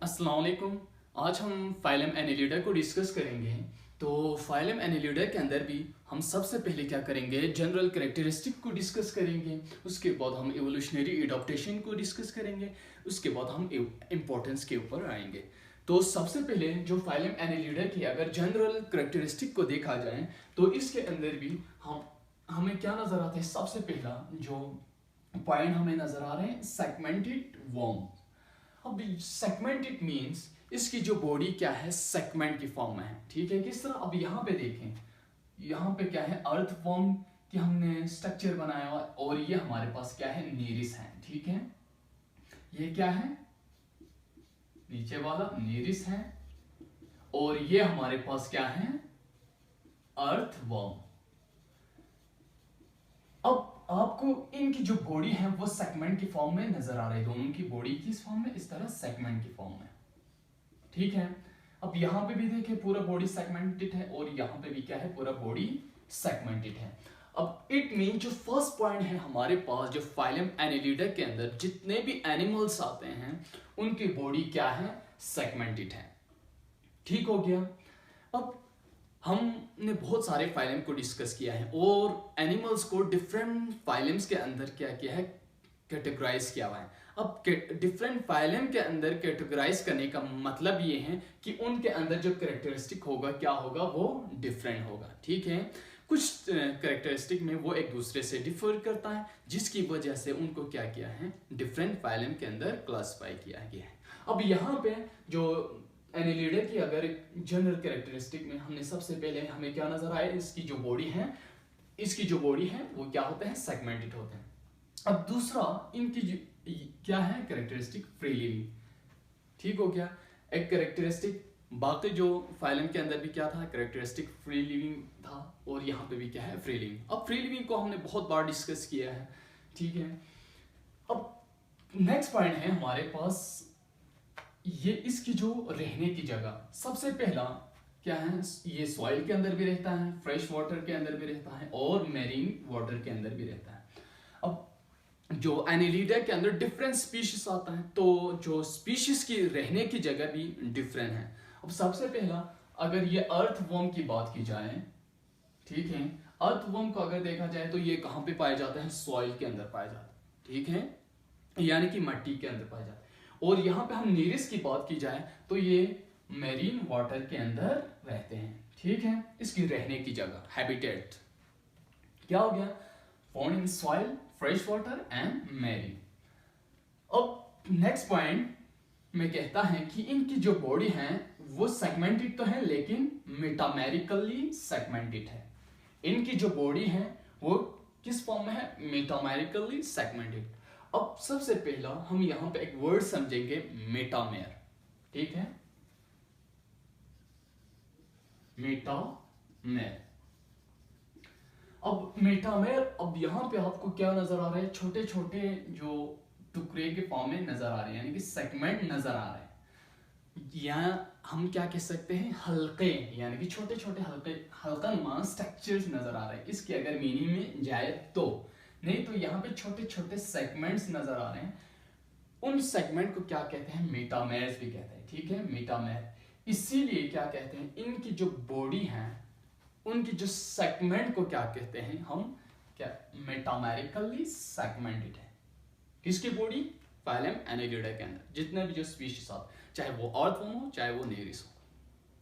अस्सलाम वालेकुम। आज हम फाइलम एनालिडा को डिस्कस करेंगे। तो फाइलम एनालिडा के अंदर भी हम सबसे पहले क्या करेंगे, जनरल कैरेक्टरिस्टिक को डिस्कस करेंगे। उसके बाद हम एवोल्यूशनरी एडॉप्टेशन को डिस्कस करेंगे। उसके बाद हम इम्पोर्टेंस के ऊपर आएंगे। तो सबसे पहले जो फाइलम एनालिडा की अगर जनरल कैरेक्टरिस्टिक को देखा जाए तो इसके अंदर भी हमें क्या नज़र आता है। सबसे पहला जो पॉइंट हमें नज़र आ रहे हैं, सेगमेंटेड वर्म। अब सेगमेंटेड मीन्स इसकी जो बॉडी क्या है, सेगमेंट की फॉर्म में है। ठीक है, किस तरह? अब यहाँ पे देखें, यहाँ पे क्या है, अर्थ फॉर्म की हमने स्ट्रक्चर बनाया हुआ और ये हमारे पास क्या है, नेरिस है। ठीक है, ये क्या है, नीचे वाला नेरिस है और ये हमारे पास क्या है, अर्थ वर्म। अब आपको इनकी जो बॉडी है वो सेगमेंट की फॉर्म में नजर आ रही है। दोनों की बॉडी किस फॉर्म में, इस तरह सेगमेंट की फॉर्म में। ठीक है, अब यहां पे भी देखिए पूरा बॉडी सेगमेंटेड है और यहां पे भी क्या है, पूरा बॉडी सेगमेंटेड है। अब इट मीन जो फर्स्ट पॉइंट है हमारे पास, जो फाइलम एनालिडा के अंदर जितने भी एनिमल्स आते हैं उनकी बॉडी क्या है, सेगमेंटेड है। ठीक हो गया। अब हमने बहुत सारे फाइलम को डिस्कस किया है और एनिमल्स को डिफरेंट फाइलम्स के अंदर क्या किया है, कैटेगराइज किया हुआ है। अब डिफरेंट फाइलम के अंदर कैटेगराइज करने का मतलब ये है कि उनके अंदर जो कैरेक्टरिस्टिक होगा क्या होगा, वो डिफरेंट होगा। ठीक है, कुछ कैरेक्टरिस्टिक में वो एक दूसरे से डिफर करता है, जिसकी वजह से उनको क्या किया है, डिफरेंट फाइलम के अंदर क्लासिफाई किया गया है। अब यहाँ पे जो एनालिडा की अगर जनरल कैरेक्टरिस्टिक में हमने सबसे पहले हमें क्या नजर आया, इसकी जो बॉडी है, इसकी जो बॉडी है वो क्या होते हैं, सेगमेंटेड होते हैं। अब दूसरा इनकी क्या है, कैरेक्टरिस्टिक फ्री लिविंग। ठीक हो गया, एक कैरेक्टरिस्टिक। बाकी जो फाइलम के अंदर भी क्या था, कैरेक्टरिस्टिक फ्री लिविंग था और यहाँ पे भी क्या है, फ्री लिविंग। अब फ्री लिविंग को हमने बहुत बार डिस्कस किया है। ठीक है, अब नेक्स्ट पॉइंट है हमारे पास, ये इसकी जो रहने की जगह। सबसे पहला क्या है, ये सॉइल के अंदर भी रहता है, फ्रेश वाटर के अंदर भी रहता है और मैरीन वाटर के अंदर भी रहता है। अब जो एनालिडा के अंदर डिफरेंट स्पीशीज आता है, तो जो स्पीशीज की रहने की जगह भी डिफरेंट है। अब सबसे पहला अगर ये अर्थ वर्म की बात की जाए, ठीक है, अर्थ वर्म को अगर देखा जाए तो ये कहाँ पे पाया जाता है, सॉइल के अंदर पाया जाता है। ठीक है, यानी कि मिट्टी के अंदर पाया जाता है। और यहाँ पे हम नेरिस की बात की जाए तो ये मैरीन वाटर के अंदर रहते हैं। ठीक है, इसकी रहने की जगह, हैबिटेट क्या हो गया, found in soil, fresh water and marine. अब नेक्स्ट पॉइंट में कहता है कि इनकी जो बॉडी है वो सेगमेंटेड तो है लेकिन मेटामेरिकली सेगमेंटेड है। इनकी जो बॉडी है वो किस फॉर्म में है, मेटामेरिकली सेगमेंटेड। अब सबसे पहला हम यहां पे एक वर्ड समझेंगे, मेटामेर। ठीक है, मेटामेर। अब मेटामेर, अब यहां पे आपको क्या नजर आ रहा है, छोटे छोटे जो टुकड़े के फॉर्म में नजर आ रहे हैं, यानी कि सेगमेंट नजर आ रहे हैं। या हम क्या कह सकते हैं, हल्के, यानी कि छोटे छोटे हल्के हल्का स्ट्रक्चर्स नजर आ रहे हैं। इसकी अगर मीनिंग में जाए तो, नहीं तो यहाँ पे छोटे छोटे सेगमेंट्स नजर आ रहे हैं। उन सेगमेंट को क्या कहते हैं, मेटामेर्स भी कहते हैं। ठीक है, मेटामेर। इसीलिए क्या कहते हैं, इनकी जो बॉडी है उनकी जो सेगमेंट को क्या कहते हैं हम, क्या, मेटामेरिकली सेगमेंटेड है। किसकी बॉडी, फाइलम एनालिडा के अंदर जितने भी जो स्पीशीज आते, चाहे वो अर्थवर्म हो चाहे वो नेरिस हो।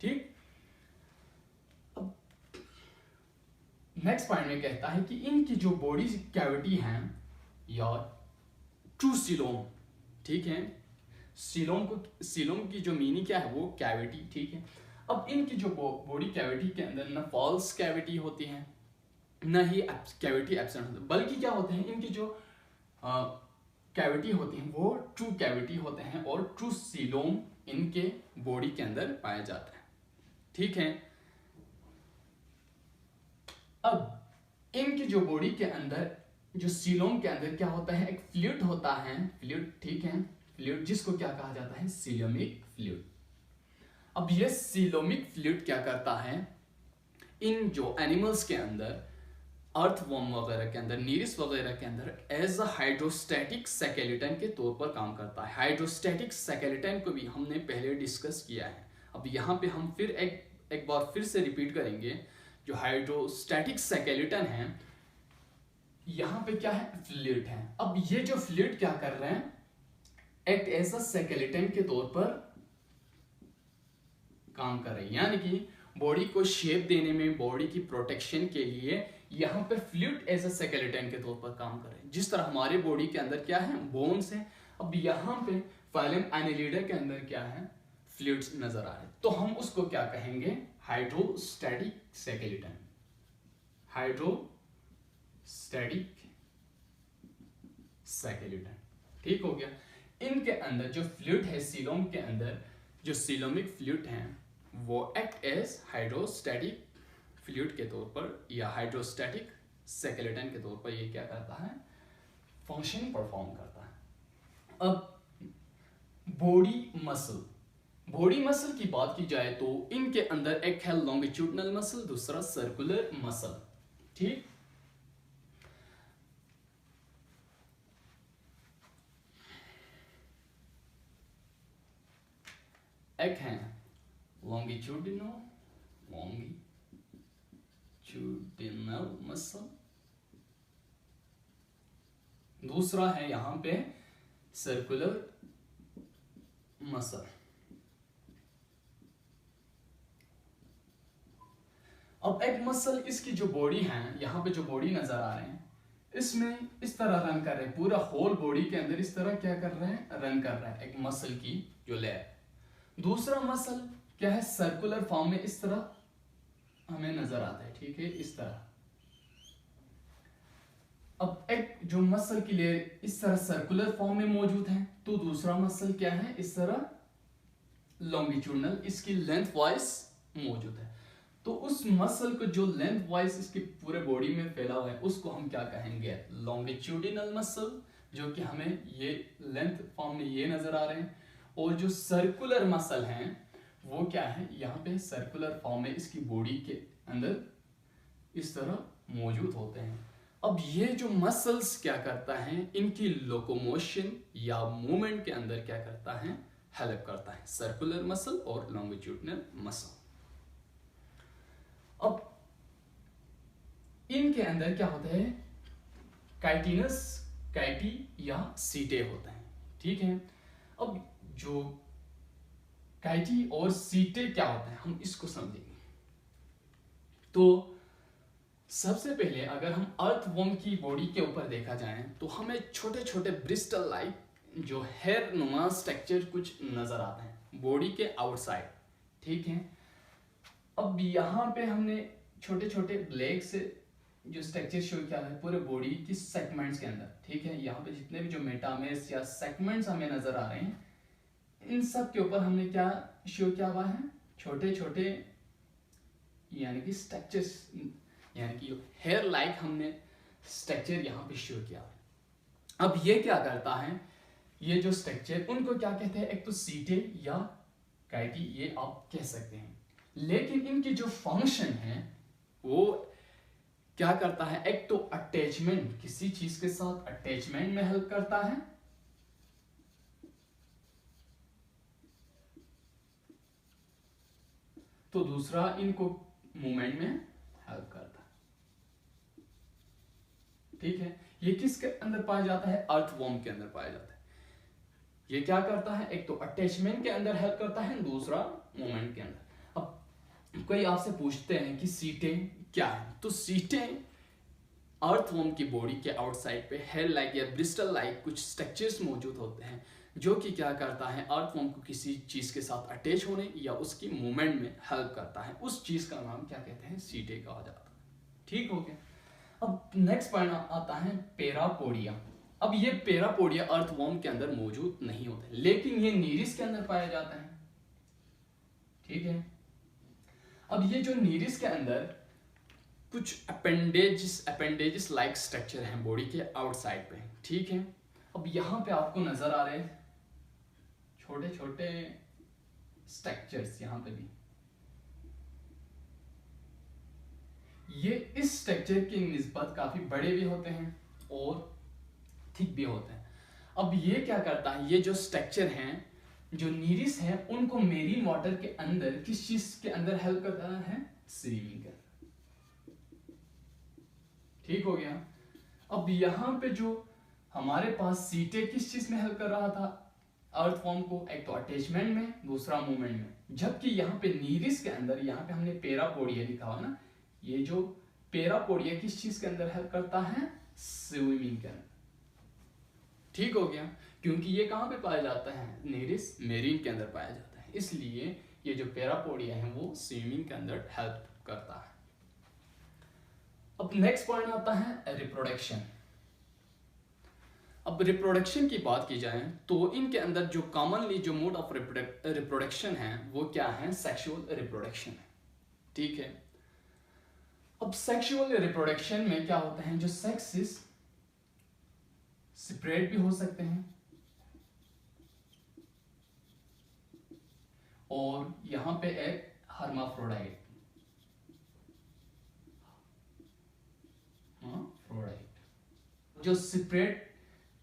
ठीक, अब नेक्स्ट पॉइंट में कहता है कि इनकी जो बॉडी कैविटी है या ट्रू सीलोम। ठीक है, सीलोम की जो मीनिंग क्या है, वो कैविटी। ठीक है, अब इनकी जो बॉडी कैविटी के अंदर ना फॉल्स कैविटी होती है ना ही कैविटी एब्सेंट होती है, बल्कि क्या होते हैं, इनकी जो कैविटी होती है वो ट्रू कैविटी होते हैं और ट्रू सीलोम इनके बॉडी के अंदर पाया जाता है। ठीक है, अब इनकी जो बॉडी के अंदर, जो सीलोम के अंदर क्या होता है, एक फ्लूइड होता है, फ्लूइड। ठीक है, फ्लूइड जिसको क्या कहा जाता है, सीलोमिक फ्लूइड। अब ये सीलोमिक फ्लूइड क्या करता है, इन जो एनिमल्स के अंदर अर्थवर्म वगैरह के अंदर, नीरिस वगैरह के अंदर एज अ हाइड्रोस्टैटिक स्केलेटन के तौर पर काम करता है। हाइड्रोस्टैटिक स्केलेटन को भी हमने पहले डिस्कस किया है। अब यहाँ पे हम फिर एक बार फिर से रिपीट करेंगे। जो हाइड्रोस्टैटिक स्केलेटन है, यहाँ पे क्या है, फ्लूइड है। अब ये जो फ्लूइड क्या कर रहे हैं, एक्ट एज अ स्केलेटन के तौर पर काम कर रहे हैं, यानी कि बॉडी को शेप देने में, बॉडी की प्रोटेक्शन के लिए यहाँ पे फ्लूइड एज अ स्केलेटन के तौर पर काम कर रहे हैं। जिस तरह हमारे बॉडी के अंदर क्या है, बोन्स है, अब यहाँ पे फाइलम एनालिडा के अंदर क्या है, फ्लूइड्स नजर आ रहे हैं। तो हम उसको क्या कहेंगे, हाइड्रोस्टैटिक स्केलेटन। हाइड्रोस्टैटिक स्केलेटन, ठीक हो गया। इनके अंदर जो फ्लूइड है, सीलोम के अंदर जो सीलोमिक फ्लूइड है, वो एक्ट एज हाइड्रोस्टैटिक फ्लूइड के तौर पर या हाइड्रोस्टैटिक स्केलेटन के तौर पर ये क्या करता है, फंक्शन परफॉर्म करता है। अब बॉडी मसल की बात की जाए तो इनके अंदर एक है लॉन्गिट्यूडनल मसल, दूसरा सर्कुलर मसल, ठीक। एक है longitudinal मसल, दूसरा है यहां पे सर्कुलर मसल। अब एक मसल, इसकी जो बॉडी है, यहाँ पे जो बॉडी नजर आ रहे हैं, इसमें इस तरह रन कर रहे हैं, पूरा होल बॉडी के अंदर इस तरह क्या कर रहे हैं, रन कर रहा है एक मसल की जो लेयर। दूसरा मसल क्या है, सर्कुलर फॉर्म में इस तरह हमें नजर आता है, ठीक है, इस तरह। अब एक जो मसल की लेयर इस तरह सर्कुलर फॉर्म में मौजूद है, तो दूसरा मसल क्या है, इस तरह लॉन्गिट्यूडनल, इसकी लेंथ वाइज मौजूद है। तो उस मसल को जो लेंथ वाइज इसकी पूरे बॉडी में फैला हुआ है, उसको हम क्या कहेंगे, लॉन्गिट्यूडिनल मसल, जो कि हमें ये लेंथ फॉर्म में ये नजर आ रहे हैं। और जो सर्कुलर मसल हैं वो क्या है, यहाँ पे सर्कुलर फॉर्म में इसकी बॉडी के अंदर इस तरह मौजूद होते हैं। अब ये जो मसल्स क्या करता है, इनकी लोकोमोशन या मूवमेंट के अंदर क्या करता है, हेल्प करता है, सर्कुलर मसल और लॉन्गिट्यूडिनल मसल। अब इनके अंदर क्या होता है, काइटिनस, काइटी या सीटे होते हैं, ठीक है। अब जो काइटी और सीटे क्या होते हैं, हम इसको समझेंगे। तो सबसे पहले अगर हम अर्थवर्म की बॉडी के ऊपर देखा जाए तो हमें छोटे छोटे ब्रिस्टल लाइक जो हेयर नुमा स्ट्रक्चर कुछ नजर आते हैं बॉडी के आउटसाइड, ठीक है। अब यहाँ पे हमने छोटे छोटे ब्लैक से जो स्ट्रक्चर शो किया है पूरे बॉडी की सेगमेंट्स के अंदर, ठीक है। यहाँ पे जितने भी जो मेटामेर्स या सेगमेंट्स हमें नजर आ रहे हैं, इन सब के ऊपर हमने क्या शो किया हुआ है, छोटे छोटे यानी कि स्ट्रक्चर्स, यानी कि हेयर लाइक हमने स्ट्रक्चर यहाँ पे शो किया। अब ये क्या करता है, ये जो स्ट्रक्चर उनको क्या कहते हैं, एक तो सीटे या काइटी, ये आप कह सकते हैं। लेकिन इनकी जो फंक्शन है वो क्या करता है, एक तो अटैचमेंट, किसी चीज के साथ अटैचमेंट में हेल्प करता है, तो दूसरा इनको मूवमेंट में हेल्प करता है, ठीक है। ये किसके अंदर पाया जाता है, अर्थवर्म के अंदर पाया जाता है। ये क्या करता है, एक तो अटैचमेंट के अंदर हेल्प करता है, दूसरा मूवमेंट के अंदर। अब कोई आपसे पूछते हैं कि सीटें क्या है, तो सीटें अर्थवर्म की बॉडी के आउटसाइड पे हेयर लाइक या ब्रिस्टल लाइक कुछ स्ट्रक्चर्स मौजूद होते हैं, जो कि क्या करता है, अर्थवर्म को किसी चीज के साथ अटैच होने या उसकी मूवमेंट में हेल्प करता है। उस चीज का नाम क्या कहते हैं, सीटे कहा जाता है, ठीक हो गया। अब नेक्स्ट पॉइंट आता है पेरापोडिया। अब ये पेरापोडिया अर्थवर्म के अंदर मौजूद नहीं होते, लेकिन ये नीरिस के अंदर पाया जाता है, ठीक है। अब ये जो नीरिस के अंदर कुछ अपेंडेजेस लाइक स्ट्रक्चर हैं बॉडी के आउटसाइड पे, ठीक है। अब यहाँ पे आपको नजर आ रहे हैं छोटे छोटे स्ट्रक्चर्स, यहाँ पे भी ये इस स्ट्रक्चर की निस्बत काफी बड़े भी होते हैं और थिक भी होते हैं। अब ये क्या करता है, ये जो स्ट्रक्चर हैं, जो नीरिस है, उनको मेरीन वाटर के अंदर किस चीज के अंदर हेल्प करता है, स्विमिंग के अंदर। ठीक हो गया। अब यहाँ पे जो हमारे पास सीटे किस चीज में हेल्प कर रहा था अर्थवॉर्म को, एक तो अटैचमेंट में, दूसरा मूवमेंट में। जबकि यहाँ पे नीरिस के अंदर, यहाँ पे हमने पेरापोडिया लिखा हुआ ना, ये जो पेरापोडिया किस चीज के अंदर हेल्प करता है, स्विमिंग के अंदर। ठीक हो गया, क्योंकि ये कहाँ पे पाया जाता है, नीरिस मेरीन के अंदर पाया जाता है, इसलिए ये जो पेरापोडिया है वो स्विमिंग के अंदर हेल्प करता है। अब नेक्स्ट पॉइंट आता है रिप्रोडक्शन। अब रिप्रोडक्शन की बात की जाए तो इनके अंदर जो कॉमनली जो मोड ऑफ रिप्रोडक्शन है वो क्या है, सेक्सुअल रिप्रोडक्शन है। ठीक है। अब सेक्सुअल रिप्रोडक्शन में क्या होता है, जो सेक्सेस सेपरेट भी हो सकते हैं और यहां पे एक हर्माफ्रोडाइट, जो सेपरेट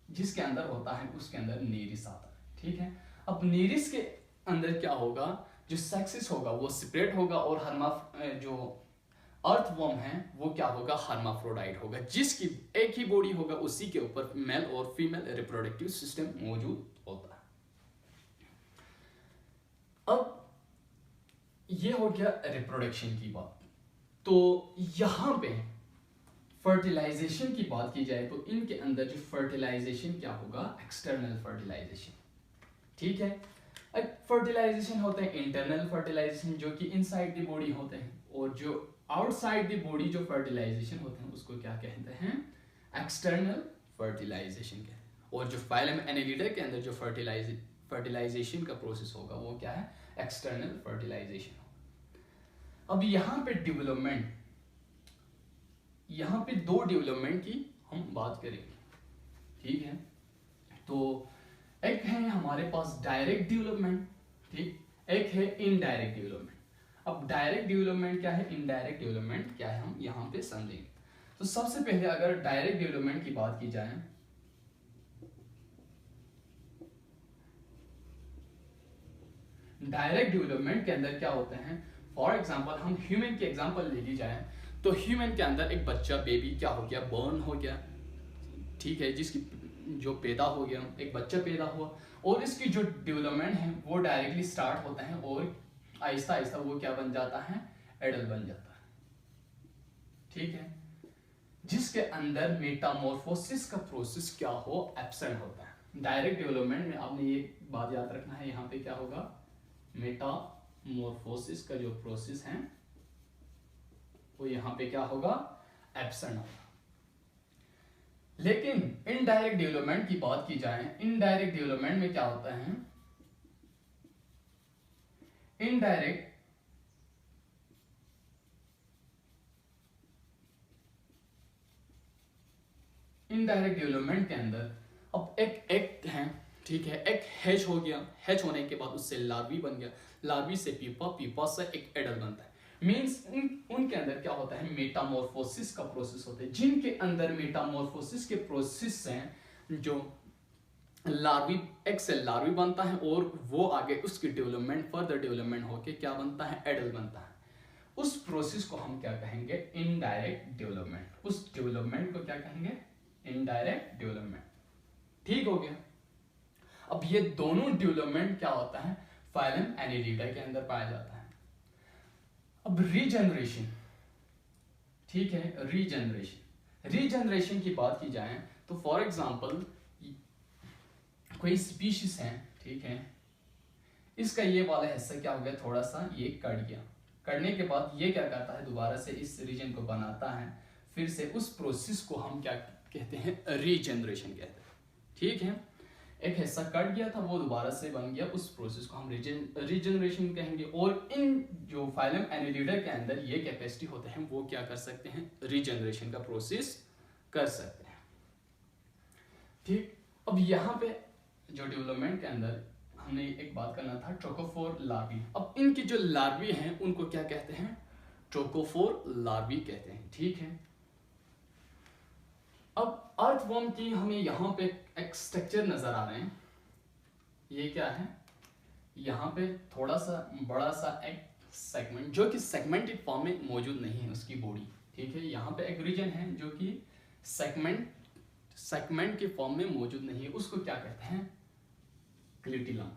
जिसके अंदर होता है उसके अंदर नीरिस आता है। ठीक है। अब नीरिस के अंदर क्या होगा, जो सेक्सेस होगा वो सेपरेट होगा और जो अर्थवॉर्म है वो क्या होगा, हर्माफ्रोडाइट होगा, जिसकी एक ही बॉडी होगा, उसी के ऊपर मेल और फीमेल रिप्रोडक्टिव सिस्टम मौजूद होता है। अब ये हो गया रिप्रोडक्शन की बात। तो यहां पे फर्टिलाइजेशन की बात की जाए तो इनके अंदर जो फर्टिलाइजेशन क्या होगा, एक्सटर्नल फर्टिलाइजेशन। ठीक है। एक फर्टिलाइजेशन होता है इंटरनल फर्टिलाइजेशन, जो कि इनसाइड द बॉडी होते हैं, और जो आउटसाइड द बॉडी जो फर्टिलाइजेशन होते हैं उसको क्या कहते हैं, एक्सटर्नल फर्टिलाइजेशन कहते हैं। और जो फाइलम एनेलिडा के अंदर जो फर्टिलाइजेशन का प्रोसेस होगा वो क्या है, एक्सटर्नल फर्टिलाइजेशन होगा। अब यहाँ पे डेवलपमेंट, यहाँ पे दो डेवलपमेंट की हम बात करेंगे। ठीक है। तो एक है हमारे पास डायरेक्ट डेवलपमेंट, ठीक, एक है इनडायरेक्ट डेवलपमेंट। अब डायरेक्ट डेवलपमेंट क्या है, इनडायरेक्ट डेवलपमेंट क्या है, हम यहाँ पे समझेंगे। तो सबसे पहले अगर डायरेक्ट डेवलपमेंट की बात की जाए, डायरेक्ट डेवलपमेंट के अंदर क्या होता है, फॉर एग्जांपल हम ह्यूमन के एग्जांपल ले ली जाए तो ह्यूमन के अंदर एक बच्चा बेबी क्या हो गया, बॉर्न हो गया। ठीक है। जिसकी जो पैदा हो गया, एक बच्चा पैदा हुआ और इसकी जो डेवलपमेंट है वो डायरेक्टली स्टार्ट होता है और आहिस्ता आहिस्ता वो क्या बन जाता है, एडल्ट बन जाता है। ठीक है। जिसके अंदर मेटामॉर्फोसिस का प्रोसेस क्या हो, एब्सेंट होता है। डायरेक्ट डेवलपमेंट में आपने ये बात याद रखना है, यहाँ पे क्या होगा, मेटामॉर्फोसिस का जो प्रोसेस है वो यहाँ पे क्या होगा, एब्सेंट होगा। लेकिन इनडायरेक्ट डेवलपमेंट की बात की जाए, इनडायरेक्ट डेवलपमेंट में क्या होता है, इनडायरेक्ट डेवलपमेंट के अंदर अब एक है, ठीक है, एक हैच हो गया, हैच होने के बाद उससे लार्वी बन गया, लार्वी से पीपा, पीपा से एक एडल्ट बनता है। मीन्स उनके अंदर क्या होता है, मेटामॉर्फोसिस का प्रोसेस होता है, जिनके अंदर मेटामॉर्फोसिस के प्रोसेस से जो लार्वी, एक से लार्वी बनता है और वो आगे उसकी डेवलपमेंट, फर्दर डेवलपमेंट होके क्या बनता है, एडल्ट बनता है। उस प्रोसेस को हम क्या कहेंगे, इनडायरेक्ट डेवलपमेंट। उस डेवलपमेंट को क्या कहेंगे, इनडायरेक्ट डेवलपमेंट। ठीक हो गया। अब ये दोनों डेवलपमेंट क्या होता है, फाइलम एनेलिडा के अंदर पाया जाता है। अब रीजनरेशन, ठीक है, रीजनरेशन की बात की जाए तो फॉर एग्जांपल कोई स्पीशीज है, ठीक है, इसका ये वाला हिस्सा क्या हो गया, थोड़ा सा ये कट गया, कटने के बाद ये क्या करता है, दोबारा से इस रीजन को बनाता है, फिर से उस प्रोसेस को हम क्या कहते हैं, रीजनरेशन कहते हैं। ठीक है। एक हिस्सा कट गया था वो दोबारा से बन गया, उस प्रोसेस को हम रीजनरेशन कहेंगे। और इन जो फाइलम एनेलिडा के अंदर ये कैपेसिटी होते हैं वो क्या कर सकते हैं, रीजनरेशन का प्रोसेस कर सकते हैं। ठीक। अब यहाँ पे जो डेवलपमेंट के अंदर हमने एक बात करना था, ट्रोकोफोर लार्वी। अब इनकी जो लार्वी हैं उनको क्या कहते हैं, ट्रोकोफोर लार्वी कहते हैं। ठीक है, अब अर्थवर्म की हमें यहाँ पे एक स्ट्रक्चर नजर आ रहे हैं। ये क्या है, यहाँ पे थोड़ा सा बड़ा सा एक सेगमेंट जो कि सेगमेंटेड फॉर्म में मौजूद नहीं है उसकी बॉडी। ठीक है, यहाँ पे एक रीजन है जो कि सेगमेंट के फॉर्म में मौजूद नहीं है, उसको क्या कहते हैं, क्लिटिलम।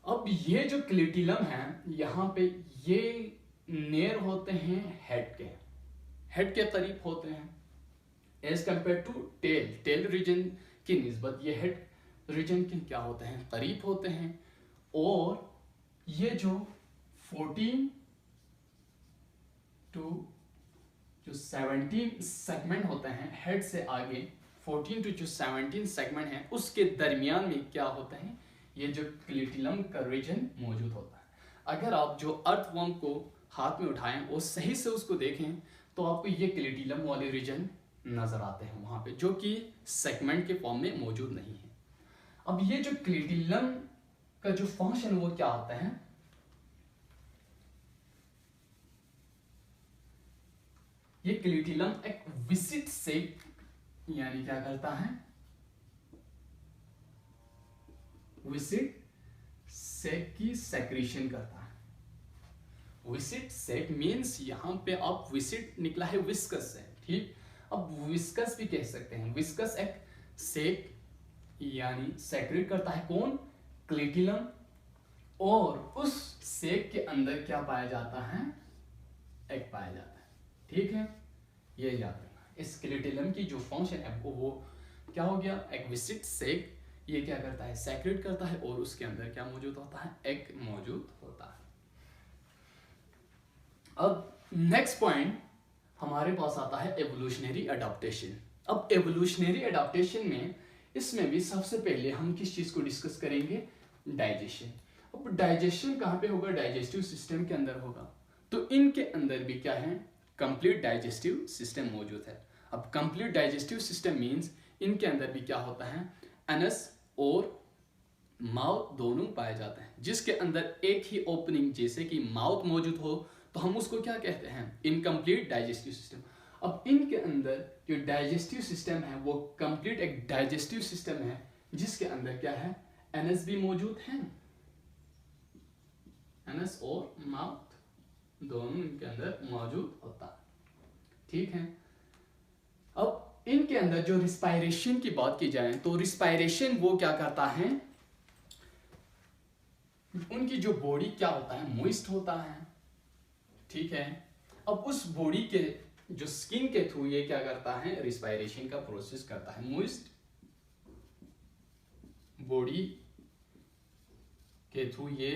अब ये जो क्लिटिलम है, यहाँ पे ये नेर होते हैं हेड के करीब होते हैं as compare to tail region की निस्बत ये हेड रीजन के क्या होते हैं, करीब होते हैं। और ये जो 14 टू जो 17 सेगमेंट होते हैं हेड से आगे, 14 टू जो 17 सेगमेंट हैं उसके दरमियान में क्या होता है, ये जो क्लिटिलम का रीजन मौजूद होता है। अगर आप जो अर्थवर्म को हाथ में उठाएं और सही से उसको देखें तो आपको ये क्लिटिलम वाले रीजन नजर आते हैं वहां पे, जो कि सेगमेंट के फॉर्म में मौजूद नहीं है। अब ये जो क्लिटिलम का जो फंक्शन वो क्या होता है, ये क्लिटिलम एक विसिड सेक यानी क्या करता है, विसिड सेक की सेक्रीशन करता है। विसिड सेक मीन्स यहां पे आप विसिड निकला है विस्कस से। ठीक, अब विस्कस भी कह सकते हैं, विस्कस एक सेक यानी सेक्रेट करता है कौन, क्लिटिलम। और उस सेक के अंदर क्या पाया जाता है, एग पाया जाता है। ठीक है, ये याद रखना। इस क्लिटिलम की जो फंक्शन है वो क्या हो गया, एक विसिड सेक ये क्या करता है, सेक्रेट करता है और उसके अंदर क्या मौजूद होता है, एग मौजूद होता है। अब नेक्स्ट पॉइंट हमारे पास आता है एवोल्यूशनरी अडॉप्टेशन। अब एवोल्यूशनरी अडॉप्टेशन में इसमें भी सबसे पहले हम किस चीज को डिस्कस करेंगे, डाइजेशन। अब डाइजेशन कहाँ पे होगा, डाइजेस्टिव सिस्टम के अंदर होगा। तो इनके अंदर भी क्या है, कंप्लीट डाइजेस्टिव सिस्टम मौजूद है। अब कंप्लीट डाइजेस्टिव सिस्टम मींस इनके अंदर भी क्या होता है, एनस और माउथ दोनों पाए जाते हैं, जिसके अंदर एक ही ओपनिंग जैसे कि माउथ मौजूद हो तो हम उसको क्या कहते हैं, इनकम्प्लीट डाइजेस्टिव सिस्टम। अब इनके अंदर जो डाइजेस्टिव सिस्टम है वो कंप्लीट एक डाइजेस्टिव सिस्टम है जिसके अंदर क्या है, एनस भी मौजूद है, एनस और माउथ दोनों इनके अंदर मौजूद होता है। ठीक है, अब इनके अंदर जो रिस्पायरेशन की बात की जाए तो रिस्पायरेशन वो क्या करता है, उनकी जो बॉडी क्या होता है, मॉइस्ट होता है। ठीक है, अब उस बॉडी के जो स्किन के थ्रू ये क्या करता है, रिस्पायरेशन का प्रोसेस करता है। मॉइस्ट बॉडी के थ्रू ये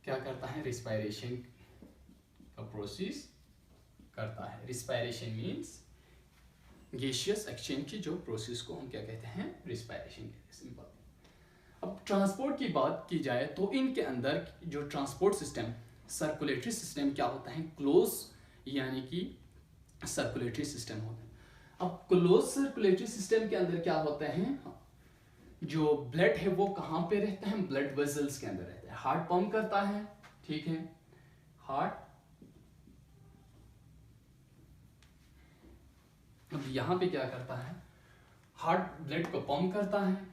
क्या करता है, रिस्पायरेशन का प्रोसेस करता है। रिस्पायरेशन मींस गैसियस एक्सचेंज की जो प्रोसेस को हम क्या कहते हैं, रिस्पायरेशन कहते हैं, सिंपल। अब ट्रांसपोर्ट की बात की जाए तो इनके अंदर जो ट्रांसपोर्ट सिस्टम, सर्कुलेटरी सिस्टम क्या होता है, क्लोज यानी कि सर्कुलेटरी सिस्टम होता है। अब क्लोज सर्कुलेटरी सिस्टम के अंदर क्या होता है, जो ब्लड है वो कहाँ पे रहता है, ब्लड वेसल्स के अंदर रहता है। हार्ट पंप करता है, ठीक है, हार्ट। अब यहां पे क्या करता है, हार्ट ब्लड को पंप करता है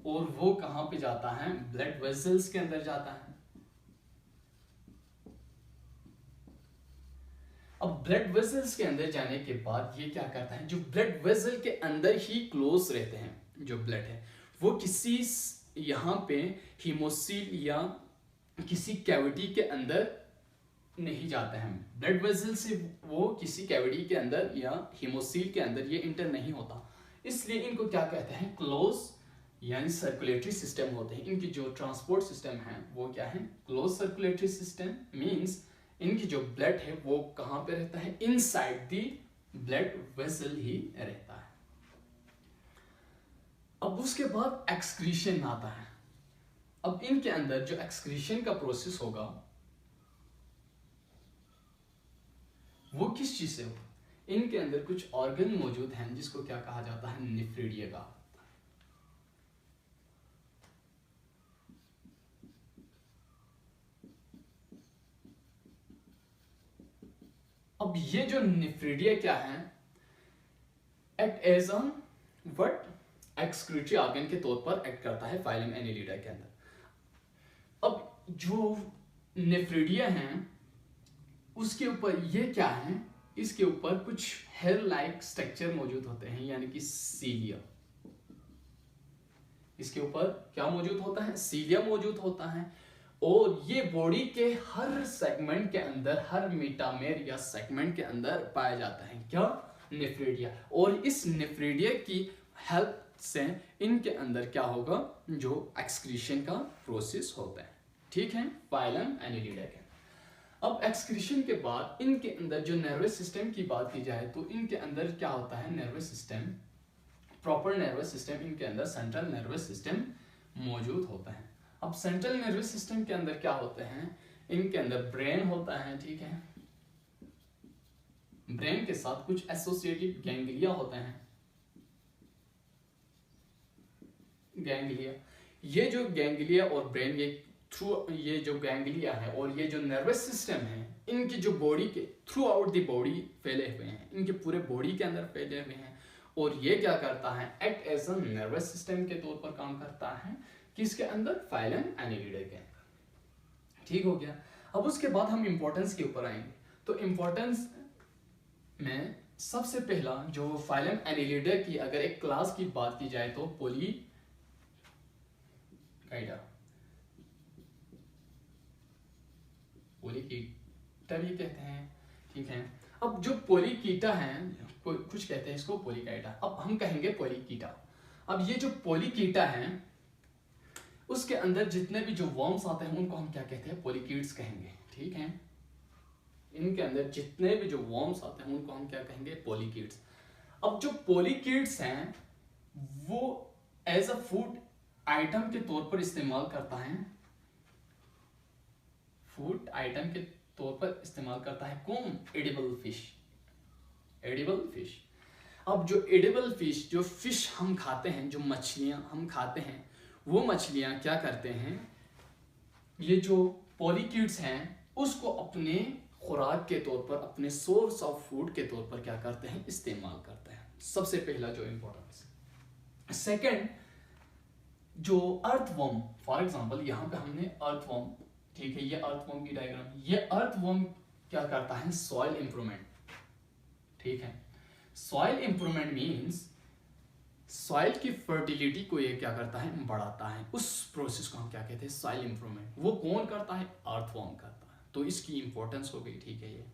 और वो कहां पे जाता है, ब्लड वेसल्स के अंदर जाता है। अब ब्लड वेसल्स के अंदर जाने के बाद ये क्या करता है, जो ब्लड वेसल के अंदर ही क्लोज रहते हैं, जो ब्लड है वो किसी यहाँ पे हीमोसील या किसी कैविटी के अंदर नहीं जाते हैं। ब्लड वेसल से वो किसी कैविटी के अंदर या हीमोसील के अंदर ये इंटर नहीं होता, इसलिए इनको क्या कहते हैं, क्लोज यानी सर्कुलेटरी सिस्टम होते हैं। इनकी जो ट्रांसपोर्ट सिस्टम है वो क्या है, क्लोज सर्कुलेटरी सिस्टम। मींस इनकी जो ब्लड है वो कहां पे रहता है, इनसाइड दी ब्लड वेसल ही रहता है। अब उसके बाद एक्सक्रीशन आता है। अब इनके अंदर जो एक्सक्रीशन का प्रोसेस होगा वो किस चीज से होगा, इनके अंदर कुछ ऑर्गन मौजूद हैं जिसको क्या कहा जाता है, नेफ्रिडिया का। ये जो नेफ्रिडिया क्या है, act as a what excretory organ के तौर पर एक्ट करता है फाइलम एनिलिडा के अंदर। अब जो नेफ्रिडिया है उसके ऊपर ये क्या है, इसके ऊपर कुछ हेयर लाइक स्ट्रक्चर मौजूद होते हैं, यानी कि सीलिया। इसके ऊपर क्या मौजूद होता है, सीलिया मौजूद होता है। और ये बॉडी के हर सेगमेंट के अंदर, हर मेटामेर या सेगमेंट के अंदर पाया जाता है क्या, नेफ्रिडिया। और इस नेफ्रिडिया की हेल्प से इनके अंदर क्या होगा, जो एक्सक्रीशन का प्रोसेस होता है, ठीक है, फाइलम एनिलिडा के। अब एक्सक्रीशन के बाद इनके अंदर जो नर्वस सिस्टम की बात की जाए तो इनके अंदर क्या होता है, nervous system, proper nervous system, इनके अंदर सेंट्रल नर्वस सिस्टम मौजूद होता है। अब सेंट्रल नर्वस सिस्टम के अंदर क्या होते हैं, इनके अंदर ब्रेन होता है, ठीक है, ब्रेन के साथ कुछ एसोसिएटेड गैंग्लिया होते हैं, गैंग्लिया। ये जो गैंग्लिया और ब्रेन, ये थ्रू ये जो गैंग्लिया है और ये जो नर्वस सिस्टम है, इनकी जो बॉडी के थ्रू आउट द बॉडी फैले हुए हैं, इनके पूरे बॉडी के अंदर फैले हुए हैं। और ये क्या करता है, act as a nervous system के तौर पर काम करता है, किसके अंदर, फाइलम एनिलिडा के अंदर, ठीक हो गया। अब उसके बाद हम इंपॉर्टेंस के ऊपर आएंगे। तो इंपॉर्टेंस में सबसे पहला जो फाइलम एनिलिडा की अगर एक क्लास की बात की जाए तो पोलीकीटा भी कहते हैं, ठीक है। अब जो पोलीकीटा है, कुछ कहते हैं इसको पोलीकाइटा, अब हम कहेंगे पोलीकीटा। अब ये जो पोलीकीटा है उसके अंदर जितने भी जो वर्म्स आते हैं उनको हम क्या कहते हैं, पोलीकीड्स कहेंगे, ठीक है। इनके अंदर जितने भी जो वर्म्स आते हैं उनको हम क्या कहेंगे, पोलीकीड्स। अब जो पोलीकीड्स हैं वो एज अ फूड आइटम के तौर पर इस्तेमाल करता है, फूड आइटम के तौर पर इस्तेमाल करता है कौन, एडिबल फिश, एडिबल फिश। अब जो एडिबल फिश, जो फिश हम खाते हैं, जो मछलियां हम खाते हैं, वो मछलियां क्या करते हैं, ये जो पोलीकीड्स हैं उसको अपने खुराक के तौर पर, अपने सोर्स ऑफ फूड के तौर पर क्या करते हैं, इस्तेमाल करते हैं। सबसे पहला जो इंपॉर्टेंस। सेकंड, जो अर्थवर्म, फॉर एग्जांपल यहाँ पे हमने अर्थवर्म, ठीक है, ये अर्थवर्म की डायग्राम, ये अर्थवर्म क्या करता है, सॉइल इंप्रूवमेंट, ठीक है। सॉइल इंप्रूवमेंट मींस सॉइल की फर्टिलिटी को ये क्या करता है, बढ़ाता है। उस प्रोसेस को हम क्या कहते हैं, सॉइल इंप्रूवमेंट। वो कौन करता है, अर्थवर्म करता है। तो इसकी इंपॉर्टेंस हो गई, ठीक है ये।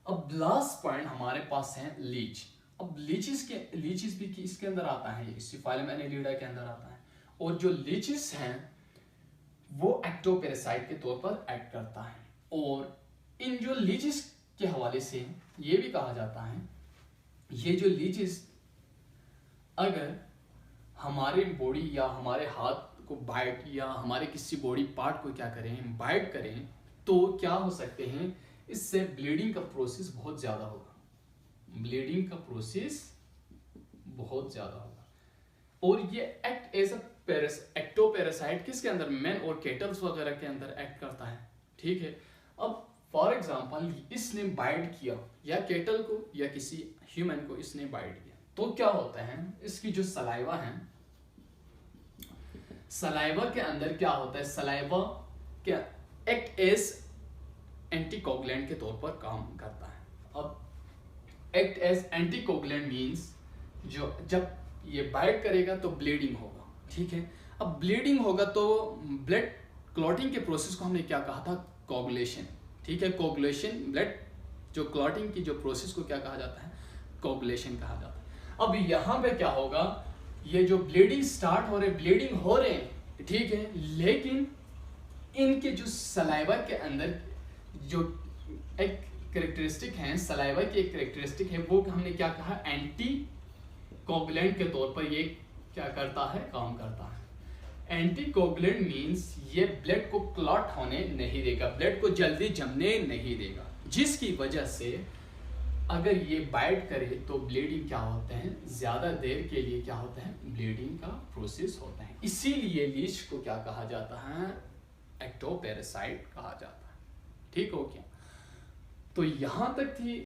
अब लास्ट पॉइंट हमारे पास है लीच। अब लीचेस भी इसके अंदर आता है, इसी फाइलम एनिलिडा के अंदर आता है। और जो लीचेस हैं वो एक्टोपैरासाइट के तौर पर एक्ट करता है। और इन जो लीचेस के हवाले से ये भी कहा जाता है, ये जो लीचेस अगर हमारे बॉडी या हमारे हाथ को बाइट या हमारे किसी बॉडी पार्ट को क्या करें, बाइट करें, तो क्या हो सकते हैं, इससे ब्लीडिंग का प्रोसेस बहुत ज़्यादा होगा, ब्लीडिंग का प्रोसेस बहुत ज़्यादा होगा। और ये एक्ट एज अ एक्टोपैरासाइट किसके अंदर, मैन और केटल्स वगैरह के अंदर एक्ट करता है, ठीक है। अब फॉर एग्जांपल इसने बाइट किया या केटल को या किसी ह्यूमन को इसने बाइट किया, तो क्या होता है, इसकी जो सलाइवा है, सलाइवा के अंदर क्या होता है, सलाइवा क्या एक्ट एज एंटीकोगुलेंट के तौर पर काम करता है। अब एक्ट एज एंटीकोगुलेंट मींस जो जब ये बाइट करेगा तो ब्लीडिंग होगा, ठीक है। अब ब्लीडिंग होगा तो ब्लड क्लॉटिंग के प्रोसेस को हमने क्या कहा था, कोगुलेशन, ठीक है। कोगुलेशन, ब्लड जो क्लॉटिंग की जो प्रोसेस को क्या कहा जाता है, कोगुलेशन कहा जाता है। अब यहाँ पे क्या होगा, ये जो ब्लीडिंग स्टार्ट हो रहे, ब्लीडिंग हो रहे हैं, ठीक है, लेकिन इनके जो सलाइवा के अंदर जो एक कैरेक्टरिस्टिक है, सलाइवा की एक कैरेक्टरिस्टिक है, वो हमने क्या कहा, एंटी कोगुलेंट के तौर पर ये क्या करता है, काम करता है। एंटी कोगुलेंट मींस ये ब्लड को क्लॉट होने नहीं देगा, ब्लड को जल्दी जमने नहीं देगा, जिसकी वजह से अगर ये बाइट करे तो ब्लीडिंग क्या होते हैं, ज्यादा देर के लिए क्या होता है, ब्लीडिंग का प्रोसेस होता है। इसीलिए लीच को क्या कहा जाता है, एक्टोपैरासाइट कहा जाता है, ठीक हो क्या। तो यहां तक थी